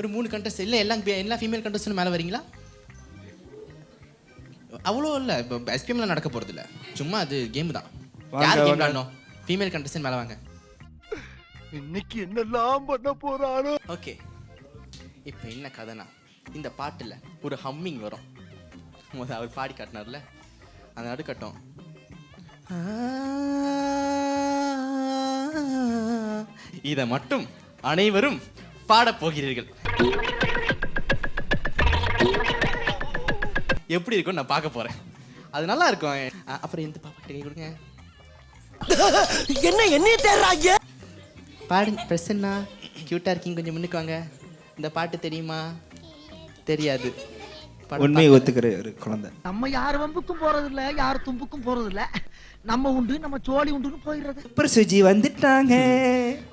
ஒரு 3 கண்டஸ்ட் இல்லை எல்லா ஃபீமேல் கண்டஸ்டும் மேலே வரீங்களா? அவ்வளோ இல்லை, இப்போ எஸ்பிஎம்ல நடக்க போகிறது இல்லை, சும்மா அது கேம் தான். யார் கேம் விளாடணும்? ஃபீமேல் கண்டஸ்டன் மேலே வாங்க. இன்னைக்கு என்னெல்லாம் பண்ண போறாரோ. ஓகே, இப்போ என்ன கதைனா இந்த பாட்டில் ஒரு ஹம்மிங் வரும். அவர் பாடி காட்டினார்ல அந்த நடுக்கட்டம், இதை மட்டும் அனைவரும் பாடப் போகிறீர்கள். எப்படி இருக்கும் நான் பார்க்க போறேன், அது நல்லா இருக்கும். அப்புறம் இந்த பாப்பா கிட்ட கொடுங்க. என்ன தேடுறாங்க? பாடுங்க பிரசன்னா, கியூட்டா இருக்கீங்க, கொஞ்சம் முன்னுக்கு வாங்க. இந்த பாட்டு தெரியுமா? தெரியாது. உண்மையை ஒத்துக்கிற ஒரு குழந்தை. நம்ம யார் வம்புக்கும் போறது இல்ல, யார் தும்புக்கும் போறது இல்ல, நம்ம உண்டு நம்ம சோழி உண்டுன்னு போயிடுறது. அப்புறம் சுஜி வந்துட்டாங்க.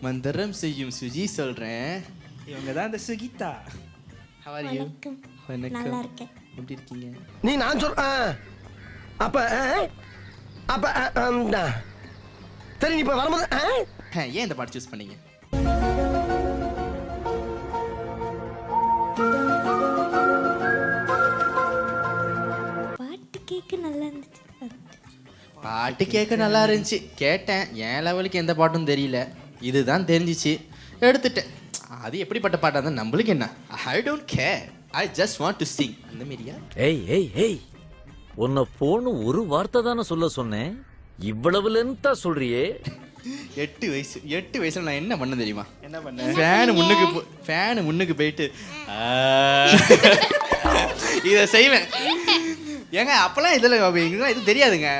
மந்திரம் செய்யும் சுஜி சொல்றேன். இவங்க தான் இந்த சுகிதா. How are you? வணக்கம். நல்லா இருக்கேன். எப்படி இருக்கீங்க? நீ நான் அப்ப சரி, நீ இப்ப வரும்போது ஏன் இந்த பாட்டு சூஸ் பண்ணீங்க? பாட்டு கேட்க நல்லா இருந்துச்சு. பாட்டு கேட்க நல்லா இருந்துச்சு, கேட்டேன். என் லெவலுக்கு எந்த பாட்டும் தெரியல, இதுதான் தெரிஞ்சிச்சு, எடுத்துட்டேன். அது எப்படிப்பட்ட பாட்டாக இருந்தால் நம்மளுக்கு என்ன? I don't care, I just want to Singh. அந்த மாதிரியா? ஏய் உன்னை போன்னு ஒரு வார்த்தை தானே சொல்ல சொன்னேன், இவ்வளவு லென்த்தா சொல்றியே. 8 வயசுல நான் என்ன பண்ண தெரியுமா? என்ன பண்ண? ஃபேனு முன்னுக்கு போயிட்டு இதை செய்வேன். ஏங்க அப்பெல்லாம் இதெல்லாம் இது தெரியாதுங்க.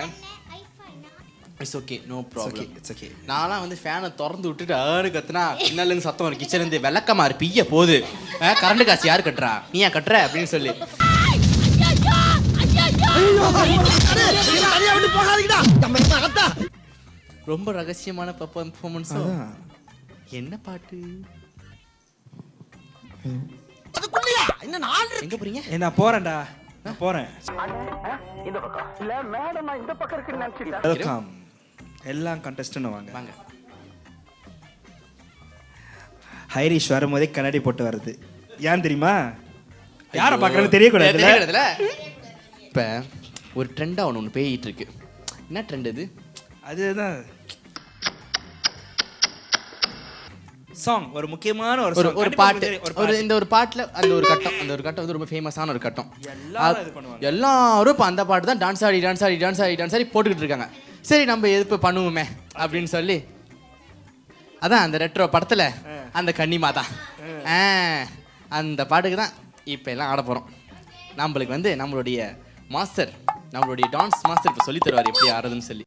It's okay, no problem, it's okay. நான்லாம் வந்து ஃபேனை திறந்து விட்டுட்டு கத்துனா பின்னாலேருந்து சத்தம் வரும், கிச்சன்லேருந்து விளக்கமாறு பிய்ய போகுது, கரண்ட் காசு யார் கட்டுறா, நீ ஏன் கட்டுற அப்படின்னு சொல்லி. ரொம்ப ரகசியமான பெர்ஃபார்மன்ஸ். என்ன பாட்டு? எங்க போறீங்க? நான் போறேன்டா, நான் போறேன். வெல்கம் எல்லா கண்டஸ்டன்ட்டும் வாங்க. வாங்க. ஹைரிஷ் வரும்போதே கண்ணாடி போட்டு வருது, ஏன் தெரியுமா? யாரை பார்க்கறதுன்னு தெரியக்கூடாதுல. இப்போ ஒரு ட்ரெண்டாக ஒன்று போயிட்டு இருக்கு. என்ன ட்ரெண்ட் அது? அதுதான் சாங், ஒரு முக்கியமான ஒரு பாட்டு. இந்த ஒரு பாட்டில் அந்த ஒரு கட்டம் வந்து ரொம்ப ஃபேமஸான ஒரு கட்டம். எல்லாரும் இப்போ அந்த பாட்டு தான் டான்ஸ் ஆடி போட்டுக்கிட்டு இருக்காங்க. சரி, நம்ம எது இப்போ பண்ணுவோமே அப்படின்னு சொல்லி, அதான் அந்த ரெட்ரோ படத்தில் அந்த கன்னிமாதா அந்த பாட்டுக்கு தான் இப்போ எல்லாம் ஆட போகிறோம். நம்மளுக்கு வந்து நம்மளுடைய டான்ஸ் மாஸ்டர் இப்போ சொல்லி தருவார் எப்படி ஆடுறதுன்னு சொல்லி.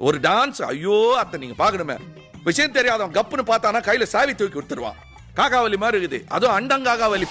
ஒரு டான்ஸ், ஐயோ அத்தை நீங்க பாக்கணுமே. விஷயம் தெரியாதவன் கப்புன்னு பார்த்தானா கையில சாவி தூக்கி கொடுத்துருவான். காகாவலி மாதிரி இருக்குது, அதுவும் அண்டங்காகாவலி.